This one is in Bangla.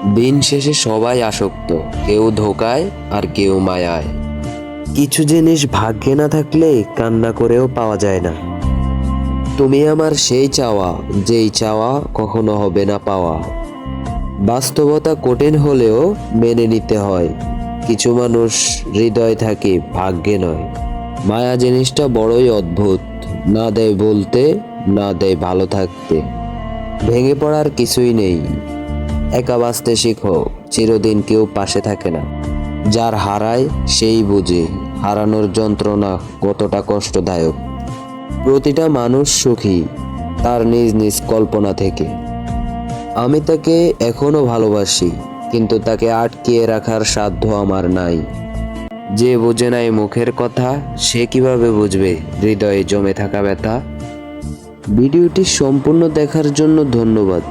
দিন শেষে সবাই আসক্ত, কেউ ধোকায় আর কেউ মায়ায়। কিছু জিনিস ভাগ্যে না থাকলে কান্না করেও পাওয়া যায় না। তুমি আমার সেই চাওয়া, যেই চাওয়া কখনো হবে না পাওয়া। বাস্তবতা কঠিন হলেও মেনে নিতে হয়। কিছু মানুষ হৃদয় থাকে, ভাগ্যে নয়। মায়া জিনিসটা বড়ই অদ্ভুত, না দেয় বলতে, না দেয় ভালো থাকতে। ভেঙে পড়ার কিছুই নেই, একা বাঁচতে শিখো, চিরদিন কেউ পাশে থাকে না। যার হারায় সেই বুঝে হারানোর যন্ত্রণা কতটা কষ্টদায়ক। প্রতিটা মানুষ সুখী তার নিজ নিজ কল্পনা থেকে। আমি তাকে এখনো ভালোবাসি, কিন্তু তাকে আটকিয়ে রাখার সাধ্য আমার নাই। যে বোঝে নাই মুখের কথা, সে কিভাবে বুঝবে হৃদয়ে জমে থাকা ব্যথা। ভিডিওটি সম্পূর্ণ দেখার জন্য ধন্যবাদ।